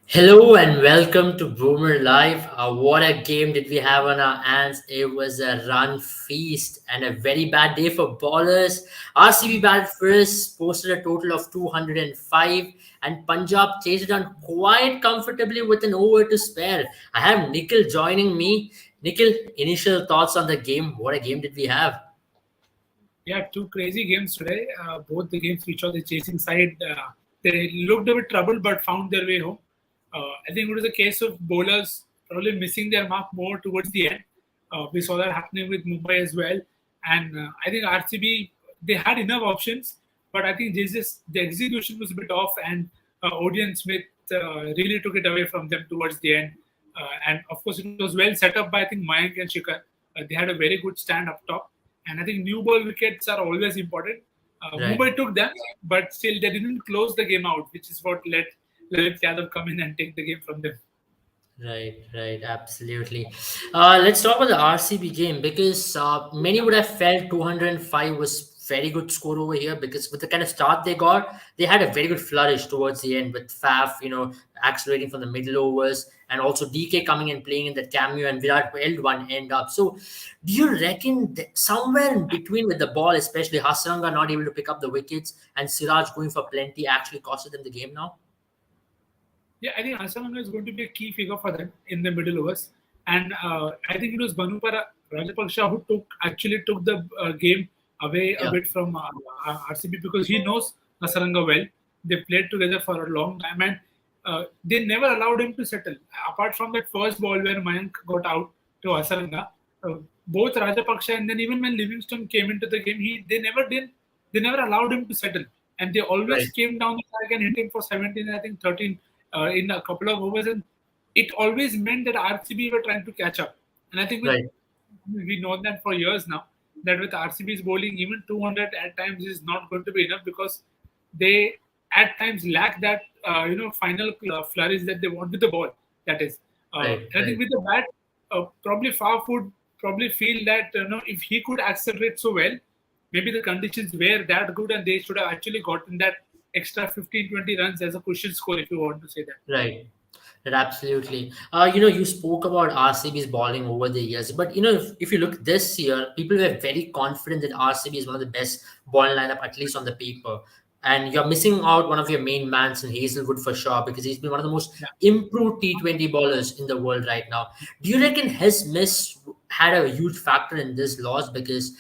Hello and welcome to Boomer Live. What a game did we have on our hands? It was a run feast and a very bad day for ballers. RCB batted first, posted a total of 205, and Punjab chased it on quite comfortably with an over to spare. I have Nikhil joining me. Nikhil, initial thoughts on the game. What a game did we have? Yeah, two crazy games today. Both the games which on the chasing side, they looked a bit troubled but found their way home. I think it was a case of bowlers probably missing their mark more towards the end. We saw that happening with Mumbai as well. And I think RCB, they had enough options, but I think the execution was a bit off, and Odion Smith really took it away from them towards the end. And of course, it was well set up by I think Mayank and Shikhar. They had a very good stand up top, and I think new ball wickets are always important. Right. Mumbai took them, but still they didn't close the game out, which is what let Lalit Yadav come in and take the game from them. Right, absolutely. Let's talk about the RCB game because many would have felt 205 was very good score over here because with the kind of start they got, they had a very good flourish towards the end with Faf, accelerating from the middle overs and also DK coming and playing in that cameo and Virat held one end up. So, do you reckon that somewhere in between with the ball, especially Hasranga not able to pick up the wickets and Siraj going for plenty actually costed them the game now? Yeah, I think Asalam is going to be a key figure for them in the middle overs, and I think it was Banupara Rajapaksha who actually took the game away a Yeah, bit from RCB because he knows Asaranga well. They played together for a long time, and they never allowed him to settle. Apart from that first ball where Mayank got out to Asaranga, both Rajapaksha and then even when Livingston came into the game, they never allowed him to settle, and they always right, came down the track and hit him for 17, I think 13 in a couple of overs, and it always meant that RCB were trying to catch up. And I think right, we know that for years now that with RCB's bowling, even 200 at times is not going to be enough because they at times lack that final flourish that they want with the ball. That is, right, and I think right. with the bat, probably Faf would probably feel that if he could accelerate so well, maybe the conditions were that good and they should have actually gotten that extra 15-20 runs as a cushion score if you want to say that. Right. Right, absolutely. You spoke about RCB's bowling over the years, but if you look this year, people were very confident that RCB is one of the best bowling lineup, at least on the paper. And you're missing out one of your main mans in Hazelwood for sure, because he's been one of the most Yeah. improved T20 bowlers in the world right now. Do you reckon his miss had a huge factor in this loss? Because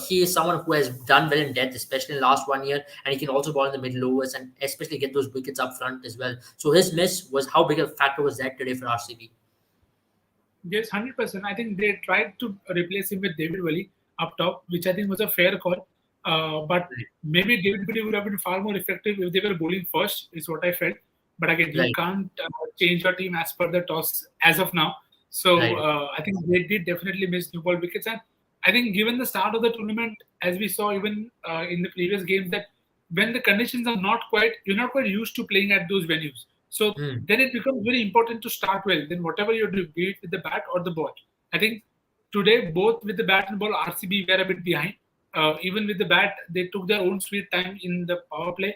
he is someone who has done well in depth, especially in the last 1 year, and he can also bowl in the middle overs and especially get those wickets up front as well. So his miss was how big a factor was that today for RCB? Yes, 100%. I think they tried to replace him with David Wali up top, which I think was a fair call. But maybe David Wali would have been far more effective if they were bowling first, is what I felt. But again, you Right, can't change your team as per the toss as of now. So right, I think they did definitely miss new ball wickets. And I think given the start of the tournament, as we saw even in the previous games, that when the conditions are not quite, you're not quite used to playing at those venues. So Hmm. then it becomes very important to start well. Then whatever you do, be it with the bat or the ball. I think today both with the bat and ball, RCB were a bit behind. Even with the bat, they took their own sweet time in the power play,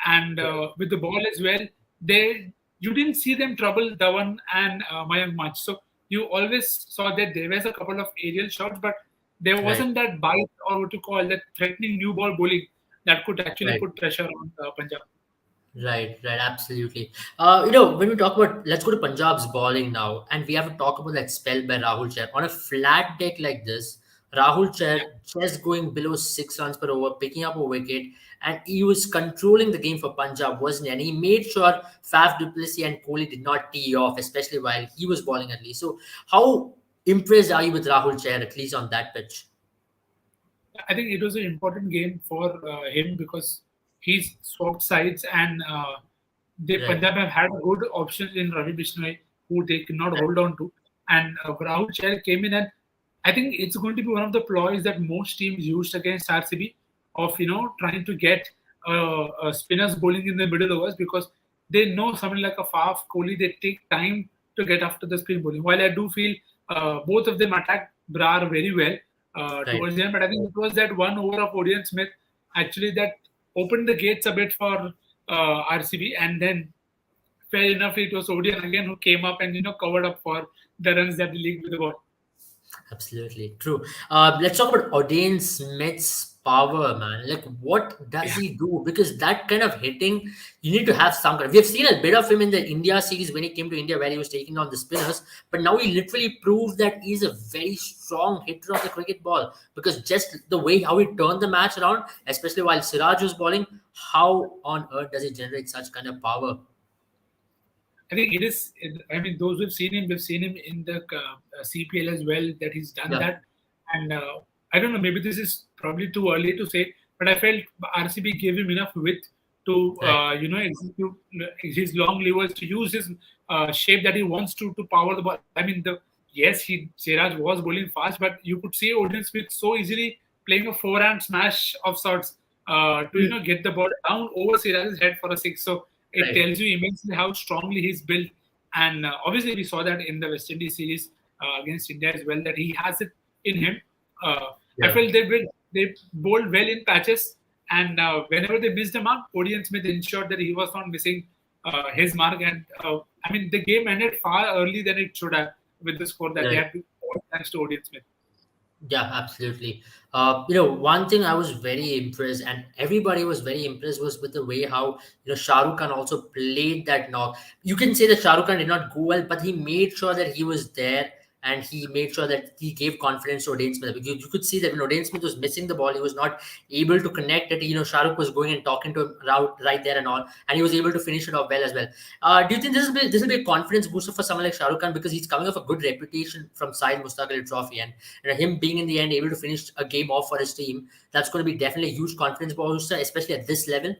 and with the ball as well, they you didn't see them trouble Dhawan and Mayank much. So you always saw that there was a couple of aerial shots, but there Right, wasn't that bite or what you call that threatening new ball bowling that could actually right. put pressure on Punjab. Right, absolutely. When we talk about, let's go to Punjab's bowling now, and we have to talk about that spell by Rahul Chair. On a flat deck like this, Rahul Chair just going below 6 runs per over, picking up a wicket, and he was controlling the game for Punjab, wasn't he? And he made sure Faf du Plessis and Kohli did not tee off, especially while he was bowling at least. So, how impressed are you with Rahul Chair, at least on that pitch? I think it was an important game for him because he's swapped sides and they Right, Punjab have had good options in Ravi Bishnoi who they cannot hold on to. And Rahul Chahar came in, and I think it's going to be one of the ploys that most teams used against RCB of trying to get spinners bowling in the middle overs because they know somebody like a Faf, Kohli, they take time to get after the spin bowling. While I do feel both of them attacked Brar very well right, towards the end, but I think it was that one over of Odion Smith actually that opened the gates a bit for RCB, and then fair enough, it was Odion again who came up and covered up for the runs that the league with the ball. Absolutely true. Let's talk about Odin Smith's power, man. Like, what does Yeah. he do? Because that kind of hitting, you need to have some kind. We've seen a bit of him in the India series when he came to India, where he was taking on the spinners. But now he literally proves that he's a very strong hitter of the cricket ball. Because just the way how he turned the match around, especially while Siraj was bowling, how on earth does he generate such kind of power? I think it is. I mean, those who've seen him, we've seen him in the CPL as well. That he's done Yeah, that, and I don't know. Maybe this is probably too early to say, but I felt RCB gave him enough width to right, execute his long levers, to use his shape that he wants to power the ball. I mean, the yes, he Siraj was bowling fast, but you could see Odin Smith so easily playing a forehand smash of sorts to mm, get the ball down over Siraj's head for a six. So it right, tells you immensely how strongly he's built. And obviously, we saw that in the West Indies series against India as well, that he has it in him. I yeah. felt they bowled well in patches, and whenever they missed the mark, Odion Smith ensured that he was not missing his mark. And I mean, the game ended far early than it should have with the score that they Right. had to thanks to Odion Smith. Yeah, absolutely. One thing I was very impressed, and everybody was very impressed, was with the way how Shah Rukh Khan also played that knock. You can say that Shah Rukh Khan did not go well, but he made sure that he was there, and he made sure that he gave confidence to Odean Smith. Because you could see that when Odean Smith was missing the ball, he was not able to connect it. Shah Rukh was going and talking to him right there and all, and he was able to finish it off well as well. Do you think this will be a confidence booster for someone like Shah Rukh Khan, because he's coming off a good reputation from side Mustaq Ali Trophy, and him being in the end able to finish a game off for his team, that's going to be definitely a huge confidence booster, especially at this level.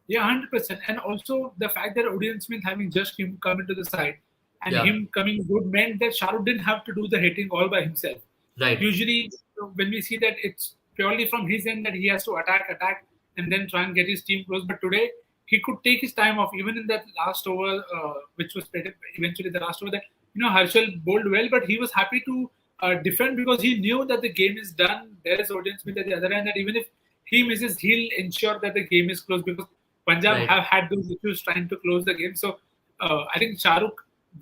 Yeah, 100%. And also the fact that Odion Smith having just him come into the side and Yeah, him coming good meant that Shahrukh didn't have to do the hitting all by himself. right, Usually, when we see that, it's purely from his end that he has to attack, and then try and get his team close. But today, he could take his time off, even in that last over, which was played eventually the last over. That Harshal bowled well, but he was happy to defend because he knew that the game is done. There is Odion Smith at the other end, that even if he misses, he'll ensure that the game is close because Punjab right, have had those issues trying to close the game. So I think Shahrukh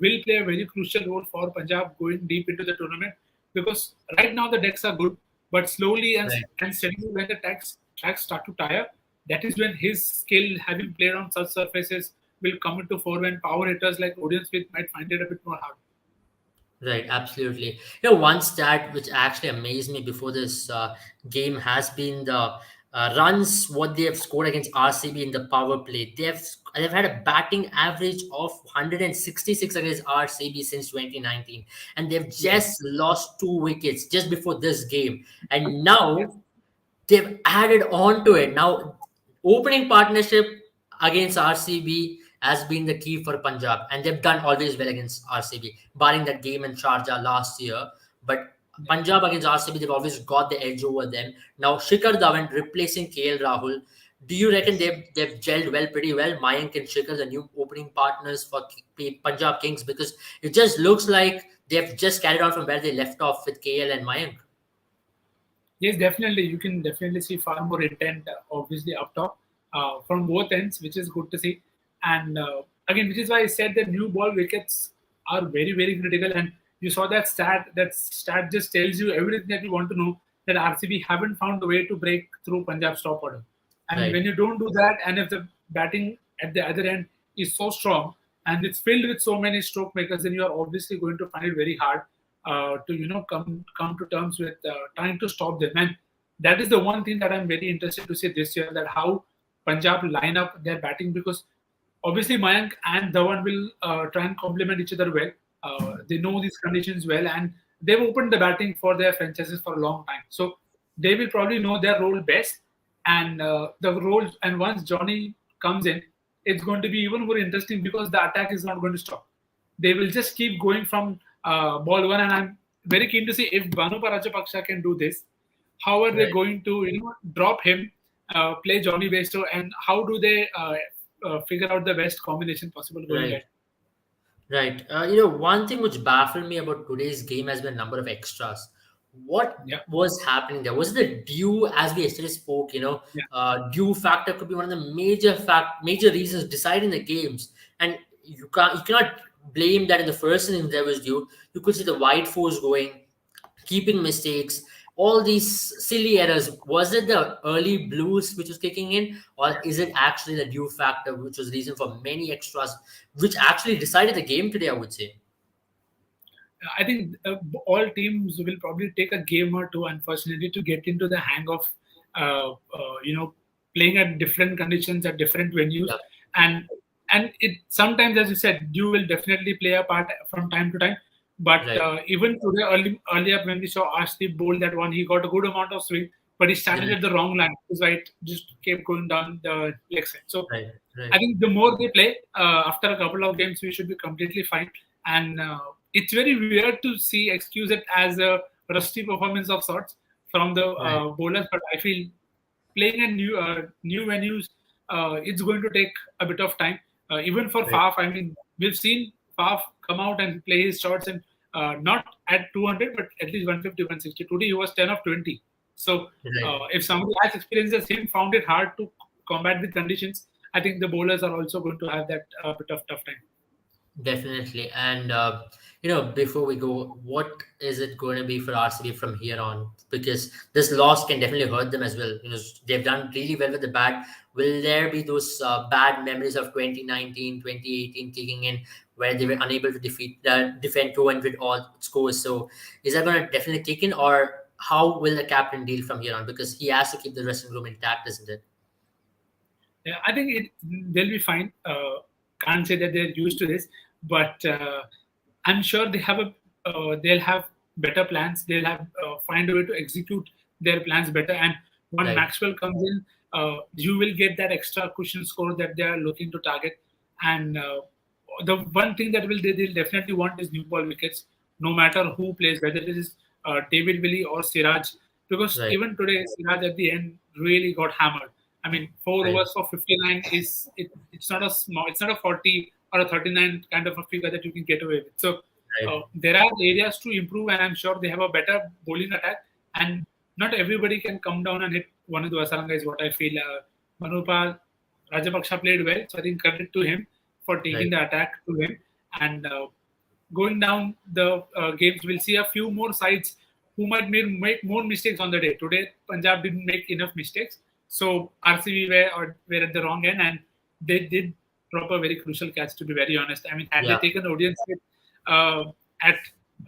will play a very crucial role for Punjab going deep into the tournament because right now the decks are good, but slowly right. and steadily when the tracks start to tire, that is when his skill, having played on such surfaces, will come into fore when power hitters like Odion Smith might find it a bit more hard. Right, absolutely. One stat which actually amazed me before this game has been the runs what they have scored against RCB in the power play. They've had a batting average of 166 against RCB since 2019, and they've Yes. just lost 2 wickets just before this game. And Yes. now they've added on to it. Now, opening partnership against RCB has been the key for Punjab, and they've done always well against RCB, barring that game in Sharjah last year. But Punjab against RCB, they've always got the edge over them. Now, Shikhar Dhawan replacing KL Rahul. Do you reckon they've gelled well, pretty well, Mayank and Shikhar, the new opening partners for Punjab Kings? Because it just looks like they've just carried on from where they left off with KL and Mayank. Yes, definitely. You can definitely see far more intent, obviously, up top from both ends, which is good to see. And again, which is why I said that new ball wickets are very, very critical. And you saw that stat. That stat just tells you everything that you want to know, that RCB haven't found a way to break through Punjab's top order. And Right, when you don't do that, and if the batting at the other end is so strong and it's filled with so many stroke makers, then you are obviously going to find it very hard to come to terms with trying to stop them. And that is the one thing that I'm very interested to see this year, that how Punjab line up their batting, because obviously Mayank and Dhawan will try and complement each other well. They know these conditions well, and they've opened the batting for their franchises for a long time. So they will probably know their role best, and the role. And once Johnny comes in, it's going to be even more interesting because the attack is not going to stop. They will just keep going from ball one, and I'm very keen to see if Banu Rajapaksa can do this. How are they right. going to drop him, play Johnny Bairstow, and how do they figure out the best combination possible going Right. ahead? Right. One thing which baffled me about today's game has been number of extras. What Yeah, was happening there? Was it the dew, as we yesterday spoke? yeah, Dew factor could be one of the major reasons deciding the games, and you cannot blame that in the first innings there was dew. You could see the white force going, keeping mistakes, all these silly errors. Was it the early blues which was kicking in, or is it actually the dew factor which was the reason for many extras, which actually decided the game today? I would say. I think all teams will probably take a game or two, unfortunately, to get into the hang of, playing at different conditions at different venues, Yeah. and it sometimes, as you said, you will definitely play a part from time to time. But Right. even today, earlier when we saw RCB bowl that one, he got a good amount of swing, but he started Right. at the wrong line. His right just kept going down the leg side. So Right. I Right. think the more they play, after a couple of games, we should be completely fine. And it's very weird to see excuse it as a rusty performance of sorts from the Right. bowlers. But I feel playing in new venues, it's going to take a bit of time. Even for Right. Faf, I mean, we've seen Faf come out and play his shots and not at 200, but at least 150, 160. Today he was 10 of 20. So Right. if somebody has experience as him found it hard to combat with conditions, I think the bowlers are also going to have that bit of tough time. Definitely. And, before we go, what is it going to be for RCB from here on? Because this loss can definitely hurt them as well. They've done really well with the bat. Will there be those bad memories of 2019, 2018 kicking in where they were unable to defend 200 odd scores? So is that going to definitely kick in, or how will the captain deal from here on? Because he has to keep the dressing room intact, isn't it? Yeah, I think they'll be fine. Can't say that they're used to this, but I'm sure they'll have better plans. They'll have find a way to execute their plans better. And when Right. Maxwell comes in, you will get that extra cushion score that they are looking to target. And the one thing that they'll definitely want is new ball wickets, no matter who plays, whether it is David Willie or Siraj, because Right. even today Siraj at the end really got hammered. I mean, 4 overs Right. for 59 it's not a small, it's not a 40 or a 39 kind of a figure that you can get away with. So Right. there are areas to improve, and I'm sure they have a better bowling attack. And not everybody can come down and hit one of the Asaranga is what I feel. Manupa Rajapaksha played well, so I think credit to him for taking Right. the attack to him. And going down the games, we'll see a few more sides who might make more mistakes on the day. Today, Punjab didn't make enough mistakes, so RCB were at the wrong end, and they did drop a very crucial catch. To be very honest, I mean, had they Yeah. taken audience uh, at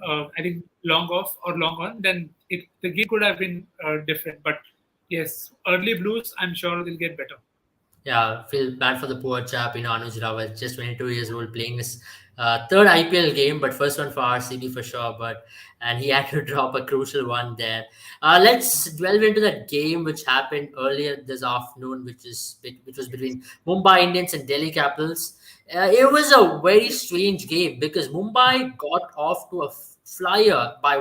I think long off or long on, then the game could have been different. But yes, early blues, I'm sure they'll get better. Yeah, feel bad for the poor chap, Anuj Rawat, just 22 years old, playing his third IPL game, but first one for RCB for sure. And he had to drop a crucial one there. Let's delve into that game which happened earlier this afternoon, which was between Mumbai Indians and Delhi Capitals. It was a very strange game because Mumbai got off to a flyer by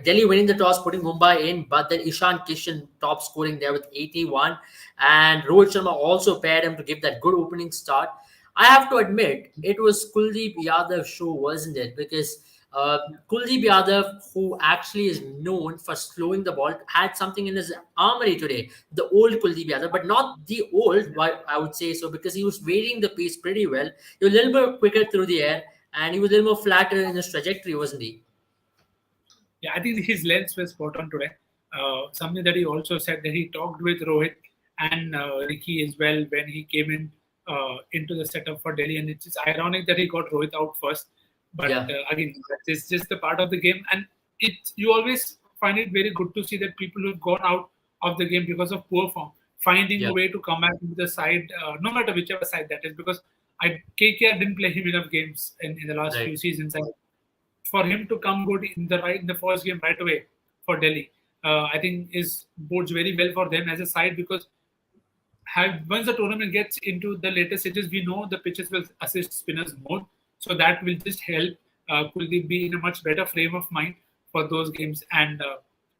Delhi winning the toss, putting Mumbai in, but then Ishan Kishan top scoring there with 81, and Rohit Sharma also paired him to give that good opening start. I have to admit, it was Kuldeep Yadav's show, wasn't it? Because Kuldeep Yadav, who actually is known for slowing the ball, had something in his armory today. The old Kuldeep Yadav, but not the old, why I would say so, because he was varying the pace pretty well. He was a little bit quicker through the air, and he was a little more flatter in his trajectory, wasn't he? Yeah, I think his lens was spot on today. Something that he also said that he talked with Rohit and Ricky as well when he came in into the setup for Delhi, and it's just ironic that he got Rohit out first. But Yeah, again, it's just the part of the game, and you always find it very good to see that people who've gone out of the game because of poor form finding a yeah, way to come back into the side, no matter whichever side that is. Because KKR didn't play him enough games in the last right, few seasons. And for him to come good in the first game right away for Delhi, I think is bodes very well for them as a side because once the tournament gets into the later stages, we know the pitches will assist spinners more, so that will just help Kuldeep be in a much better frame of mind for those games. And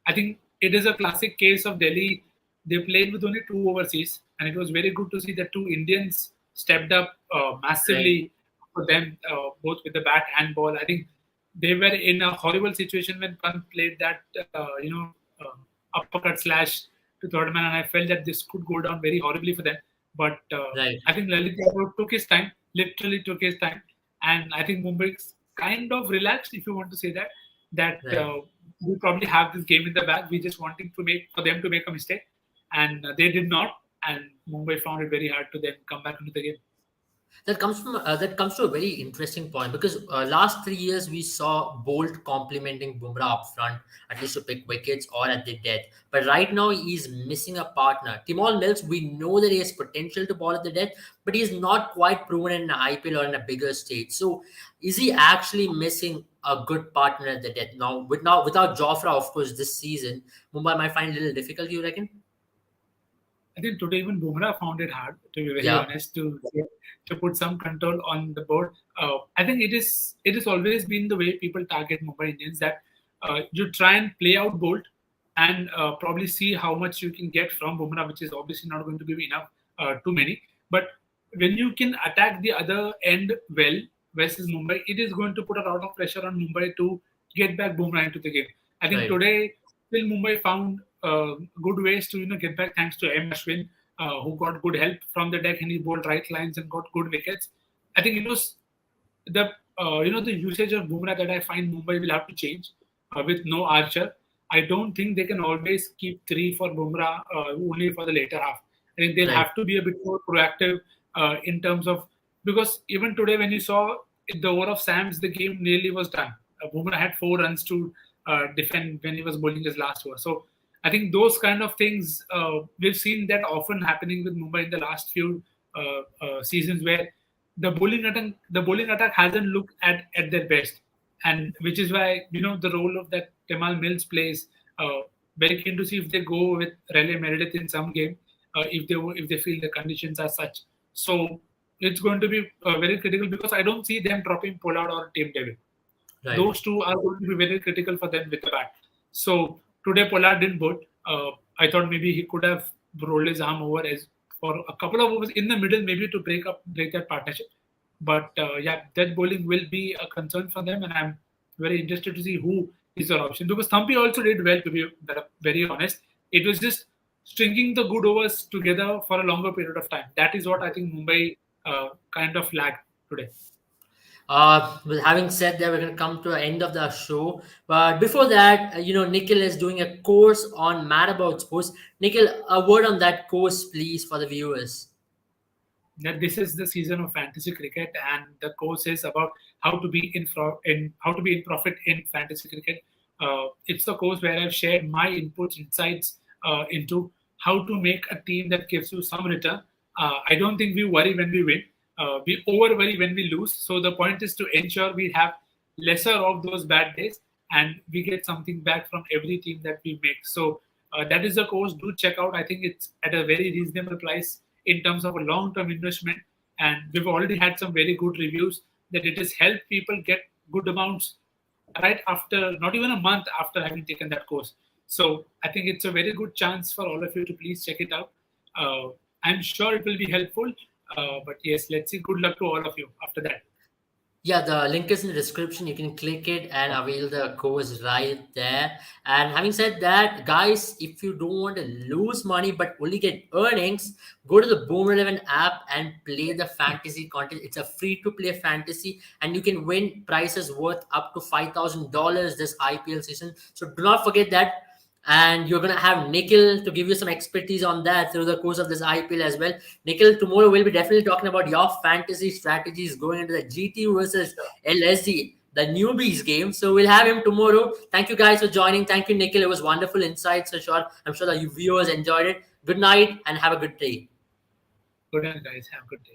I think it is a classic case of Delhi. They played with only two overseas, and it was very good to see that two Indians stepped up right, massively for them, both with the bat and ball. I think they were in a horrible situation when Pant played that uppercut slash to third man, and I felt that this could go down very horribly for them. But Right, I think Lalit Yadav took his time, literally took his time, and I think Mumbai kind of relaxed, if you want to say that. That right. we probably have this game in the bag. We just wanting to make for them to make a mistake, and they did not. And Mumbai found it very hard to then come back into the game. That comes to a very interesting point because last 3 years we saw Bolt complimenting Bumrah up front, at least to pick wickets or at the death. But right now he's missing a partner. Timol Mills, we know that he has potential to bowl at the death, but he's not quite proven in an IPL or in a bigger stage. So is he actually missing a good partner at the death now without Jofra, of course, this season Mumbai might find it a little difficult. You reckon? I think today even Bumrah found it hard, to be very Yeah, honest, to put some control on the board. I think it has always been the way people target Mumbai Indians, that you try and play out Bolt and probably see how much you can get from Bumrah, which is obviously not going to be enough, too many. But when you can attack the other end well versus Mumbai, it is going to put a lot of pressure on Mumbai to get back Bumrah into the game. I think right, today still Mumbai found good ways to get back, thanks to M Ashwin, who got good help from the deck and he bowled right lines and got good wickets. I think it was the the usage of Bumrah that I find Mumbai will have to change with no Archer. I don't think they can always keep three for Bumrah only for the later half. I think they'll right, have to be a bit more proactive in terms of, because even today when you saw the over of Sam's, the game nearly was done. Bumrah had 4 runs to defend when he was bowling his last over. So I think those kind of things we've seen that often happening with Mumbai in the last few seasons, where the bowling attack hasn't looked at their best, and which is why the role of that Temal Mills plays. Very keen to see if they go with Raleigh Meredith in some game, if they feel the conditions are such. So it's going to be very critical, because I don't see them dropping Pollard or Tim David. right. Those two are going to be very critical for them with the bat. So today Pollard didn't bowl. I thought maybe he could have rolled his arm over as for a couple of overs in the middle, maybe to break that partnership. But yeah, that bowling will be a concern for them, and I'm very interested to see who is their option, because Thampi also did well, to be very honest. It was just stringing the good overs together for a longer period of time. That is what I think Mumbai kind of lacked today. With having said that, we're going to come to the end of the show. But before that, Nikhil is doing a course on Mad About Sports. Nikhil, a word on that course, please, for the viewers. That this is the season of fantasy cricket, and the course is about how to be in profit in fantasy cricket. It's the course where I've shared my inputs, insights into how to make a team that gives you some return. I don't think we worry when we win. We over worry when we lose. So the point is to ensure we have lesser of those bad days, and we get something back from every team that we make. So that is the course. Do check out. I think it's at a very reasonable price in terms of a long-term investment, and we've already had some very good reviews that it has helped people get good amounts right after, not even a month after having taken that course. So I think it's a very good chance for all of you to please check it out. I'm sure it will be helpful. But yes, let's see. Good luck to all of you after that. Yeah, the link is in the description. You can click it and avail the course right there. And having said that, guys, if you don't want to lose money but only get earnings, go to the Boom 11 app and play the fantasy content. It's a free to play fantasy, and you can win prizes worth up to $5,000 this IPL season. So do not forget that. And you're gonna have Nikhil to give you some expertise on that through the course of this IPL as well. Nikhil, tomorrow we'll be definitely talking about your fantasy strategies going into the GT versus LSD, the newbies game. So we'll have him tomorrow. Thank you guys for joining. Thank you, Nikhil. It was wonderful insights. I'm sure that you viewers enjoyed it. Good night and have a good day. Good night, guys. Have a good day.